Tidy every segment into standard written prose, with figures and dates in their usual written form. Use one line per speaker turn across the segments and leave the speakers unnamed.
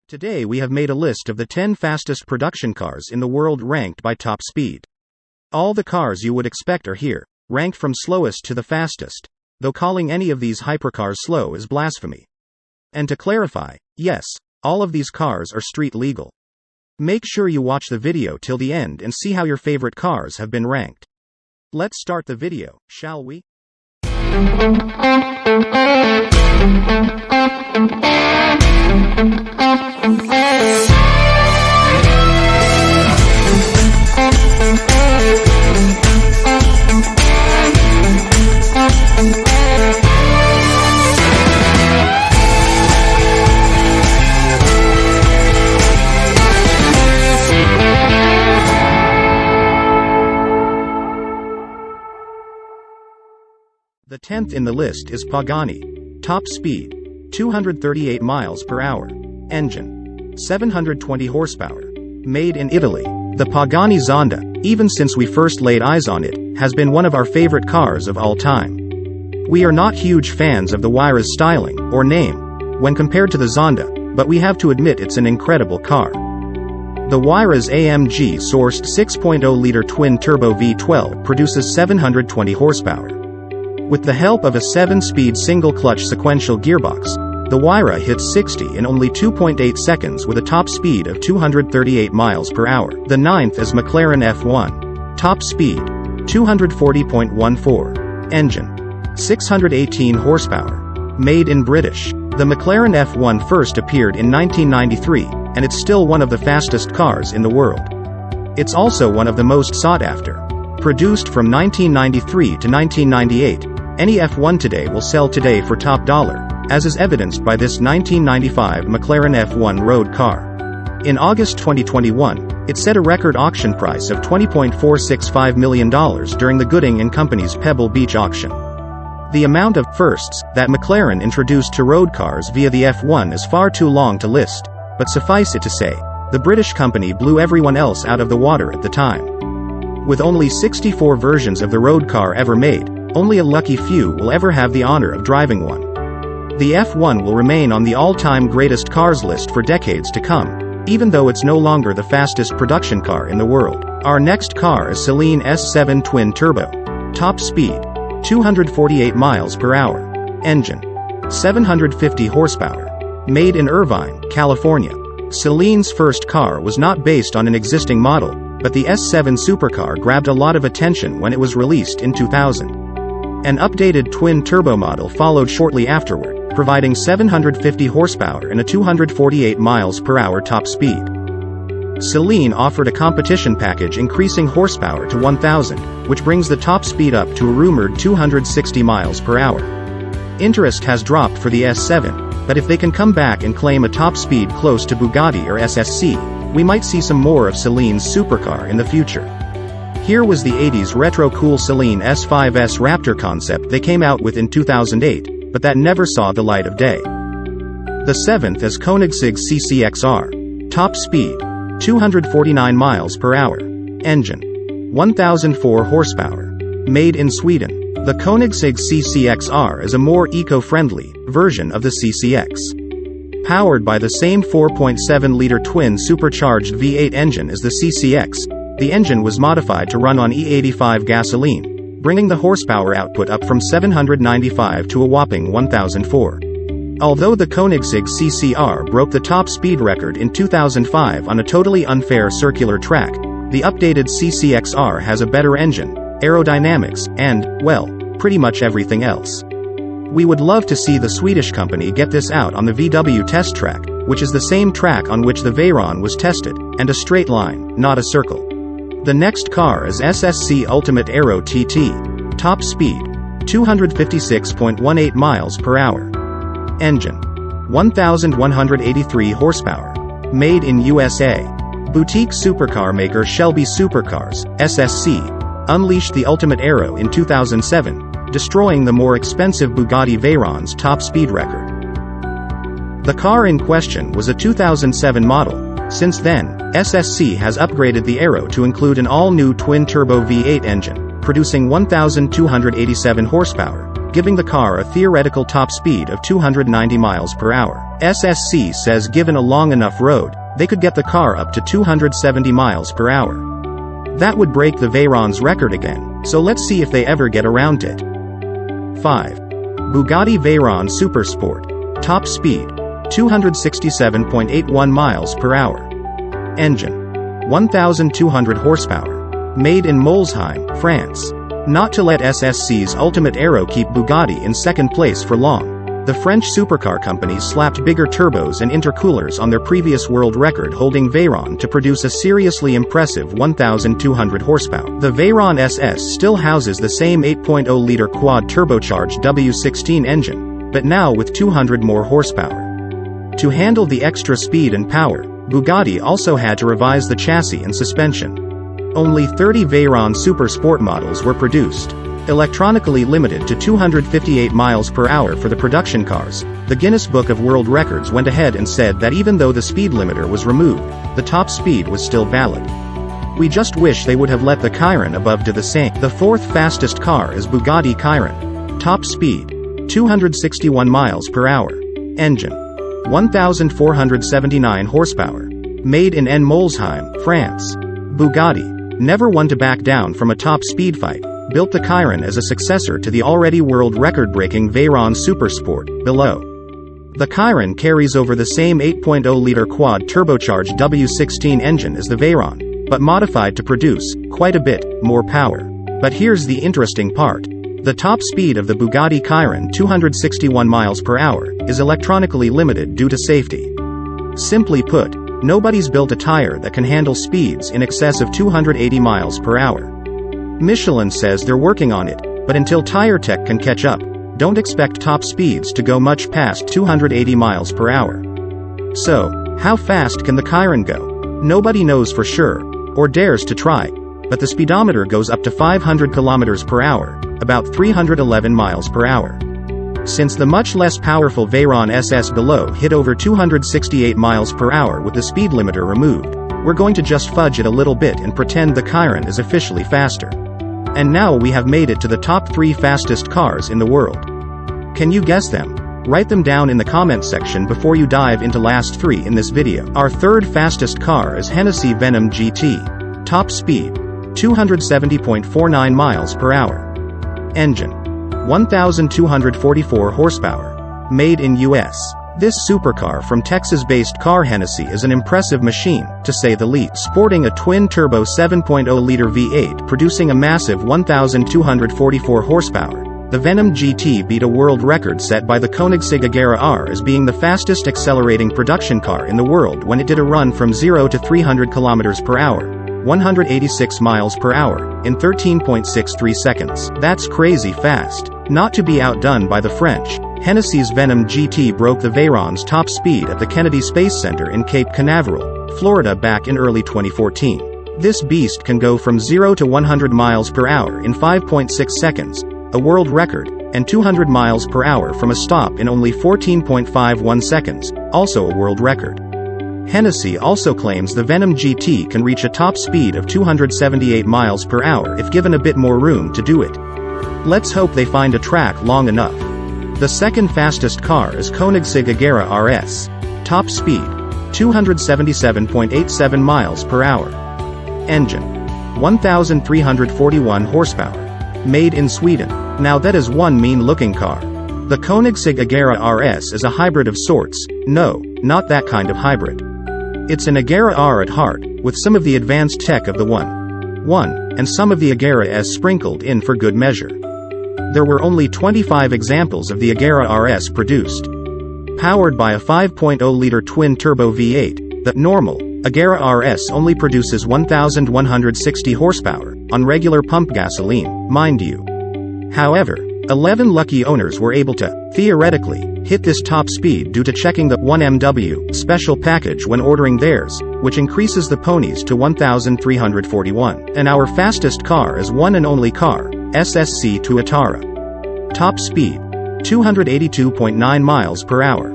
Today we have made a list of the 10 fastest production cars in the world ranked by top speed. All the cars you would expect are here, ranked from slowest to the fastest, though calling any of these hypercars slow is blasphemy. And to clarify, yes, all of these cars are street legal. Make sure you watch the video till the end and see how your favorite cars have been ranked. Let's start the video, shall we? The 10th in the list is Pagani. Top speed, 238 miles per hour. Engine, 720 horsepower. Made in Italy. The Pagani Zonda, even since we first laid eyes on it, has been one of our favorite cars of all time. We are not huge fans of the Huayra's styling, or name, when compared to the Zonda, but we have to admit it's an incredible car. The Huayra's AMG-sourced 6.0-liter twin-turbo V12 produces 720 horsepower. With the help of a 7-speed single-clutch sequential gearbox, the Huayra hits 60 in only 2.8 seconds with a top speed of 238 miles per hour. The 9th is McLaren F1. Top speed, 240.14. Engine, 618 horsepower. Made in British. The McLaren F1 first appeared in 1993, and it's still one of the fastest cars in the world. It's also one of the most sought after. Produced from 1993 to 1998, any F1 today will sell today for top dollar, as is evidenced by this 1995 McLaren F1 road car. In August 2021, it set a record auction price of $20.465 million during the Gooding & Company's Pebble Beach auction. The amount of firsts that McLaren introduced to road cars via the F1 is far too long to list, but suffice it to say, the British company blew everyone else out of the water at the time. With only 64 versions of the road car ever made, only a lucky few will ever have the honor of driving one. The F1 will remain on the all-time greatest cars list for decades to come, even though it's no longer the fastest production car in the world. Our next car is Saleen S7 Twin Turbo. Top speed, 248 miles per hour. Engine, 750 horsepower. Made in Irvine, California. Saleen's first car was not based on an existing model, but the S7 supercar grabbed a lot of attention when it was released in 2000. An updated twin-turbo model followed shortly afterward, providing 750 horsepower and a 248 miles per hour top speed. Saleen offered a competition package increasing horsepower to 1,000, which brings the top speed up to a rumored 260 miles per hour. Interest has dropped for the S7, but if they can come back and claim a top speed close to Bugatti or SSC, we might see some more of Saleen's supercar in the future. Here was the 80s retro-cool Saleen S5S Raptor concept they came out with in 2008, but that never saw the light of day. The 7th is Koenigsegg CCXR. Top speed, 249 miles per hour. Engine, 1,004 horsepower. Made in Sweden. The Koenigsegg CCXR is a more eco-friendly version of the CCX. Powered by the same 4.7-liter twin supercharged V8 engine as the CCX, the engine was modified to run on E85 gasoline, bringing the horsepower output up from 795 to a whopping 1,004. Although the Koenigsegg CCR broke the top speed record in 2005 on a totally unfair circular track, the updated CCXR has a better engine, aerodynamics, and, well, pretty much everything else. We would love to see the Swedish company get this out on the VW test track, which is the same track on which the Veyron was tested, and a straight line, not a circle. The next car is SSC Ultimate Aero TT. Top speed, 256.18 miles per hour. Engine, 1,183 horsepower. Made in USA. Boutique supercar maker Shelby Supercars, SSC, unleashed the Ultimate Aero in 2007, destroying the more expensive Bugatti Veyron's top speed record. The car in question was a 2007 model. Since then, SSC has upgraded the Aero to include an all-new twin-turbo V8 engine, producing 1,287 horsepower, giving the car a theoretical top speed of 290 miles per hour. SSC says given a long enough road, they could get the car up to 270 miles per hour. That would break the Veyron's record again, so let's see if they ever get around it. 5. Bugatti Veyron Supersport. Top speed, 267.81 miles per hour. Engine, 1,200 horsepower. Made in Molsheim, France. Not to let SSC's Ultimate Aero keep Bugatti in second place for long, the French supercar company slapped bigger turbos and intercoolers on their previous world record holding Veyron to produce a seriously impressive 1,200 horsepower. The Veyron SS still houses the same 8.0-liter quad turbocharged W16 engine, but now with 200 more horsepower. To handle the extra speed and power, Bugatti also had to revise the chassis and suspension. Only 30 Veyron Super Sport models were produced, electronically limited to 258 miles per hour for the production cars. The Guinness Book of World Records went ahead and said that even though the speed limiter was removed, the top speed was still valid. We just wish they would have let the Chiron above do the same. The fourth fastest car is Bugatti Chiron. Top speed, 261 miles per hour. Engine, 1,479 horsepower. Made in Molsheim, France. Bugatti, never one to back down from a top speed fight, built the Chiron as a successor to the already world record-breaking Veyron Supersport, below. The Chiron carries over the same 8.0-liter quad turbocharged W16 engine as the Veyron, but modified to produce quite a bit more power. But here's the interesting part. The top speed of the Bugatti Chiron, 261 miles per hour, is electronically limited due to safety. Simply put, nobody's built a tire that can handle speeds in excess of 280 miles per hour. Michelin says they're working on it, but until tire tech can catch up, don't expect top speeds to go much past 280 miles per hour. So, how fast can the Chiron go? Nobody knows for sure, or dares to try, but the speedometer goes up to 500 kilometers per hour, about 311 miles per hour. Since the much less powerful Veyron SS below hit over 268 miles per hour with the speed limiter removed, we're going to just fudge it a little bit and pretend the Chiron is officially faster. And now we have made it to the top 3 fastest cars in the world. Can you guess them? Write them down in the comments section before you dive into last 3 in this video. Our third fastest car is Hennessy Venom GT. Top speed, 270.49 miles per hour. Engine, 1,244 horsepower. Made in US. This supercar from Texas-based car Hennessy is an impressive machine, to say the least. Sporting a twin-turbo 7.0-liter V8 producing a massive 1,244 horsepower, the Venom GT beat a world record set by the Koenigsegg Agera R as being the fastest accelerating production car in the world when it did a run from 0 to 300 km per hour, 186 miles per hour, in 13.63 seconds. That's crazy fast. Not to be outdone by the French, Hennessy's Venom GT broke the Veyron's top speed at the Kennedy Space Center in Cape Canaveral, Florida back in early 2014. This beast can go from 0 to 100 miles per hour in 5.6 seconds, a world record, and 200 miles per hour from a stop in only 14.51 seconds, also a world record. Hennessy also claims the Venom GT can reach a top speed of 278 miles per hour if given a bit more room to do it. Let's hope they find a track long enough. The second fastest car is Koenigsegg Agera RS. Top speed, 277.87 miles per hour. Engine, 1,341 horsepower. Made in Sweden. Now that is one mean-looking car. The Koenigsegg Agera RS is a hybrid of sorts. No, not that kind of hybrid. It's an Agera R at heart, with some of the advanced tech of the 1.1, and some of the Agera S sprinkled in for good measure. There were only 25 examples of the Agera RS produced. Powered by a 5.0-liter twin-turbo V8, the normal Agera RS only produces 1,160 horsepower, on regular pump gasoline, mind you. However, 11 lucky owners were able to, theoretically, hit this top speed due to checking the 1MW special package when ordering theirs, which increases the ponies to 1,341. And our fastest car is one and only car, SSC Tuatara. Top speed, 282.9 miles per hour.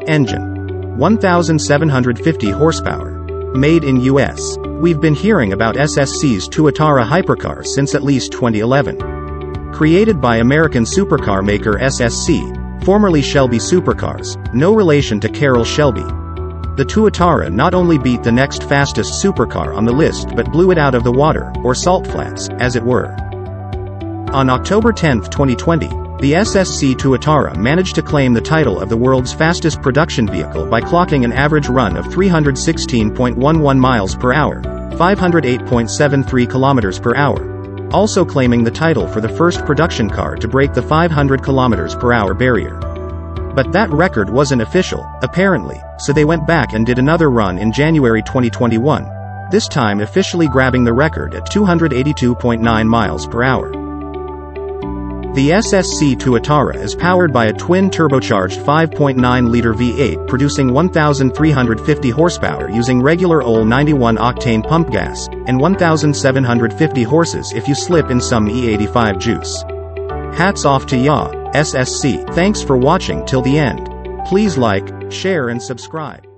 Engine, 1,750 horsepower. Made in US. We've been hearing about SSC's Tuatara hypercar since at least 2011. Created by American supercar maker SSC, formerly Shelby Supercars, no relation to Carroll Shelby. The Tuatara not only beat the next fastest supercar on the list but blew it out of the water, or salt flats, as it were. On October 10, 2020, the SSC Tuatara managed to claim the title of the world's fastest production vehicle by clocking an average run of 316.11 miles per hour, 508.73 kilometers per hour, also claiming the title for the first production car to break the 500 kilometers per hour barrier. But that record wasn't official, apparently, so they went back and did another run in January 2021, this time officially grabbing the record at 282.9 miles per hour. The SSC Tuatara is powered by a twin-turbocharged 5.9-liter V8 producing 1,350 horsepower using regular old 91-octane pump gas, and 1,750 horses if you slip in some E85 juice. Hats off to ya, SSC. Thanks for watching till the end. Please like, share and subscribe.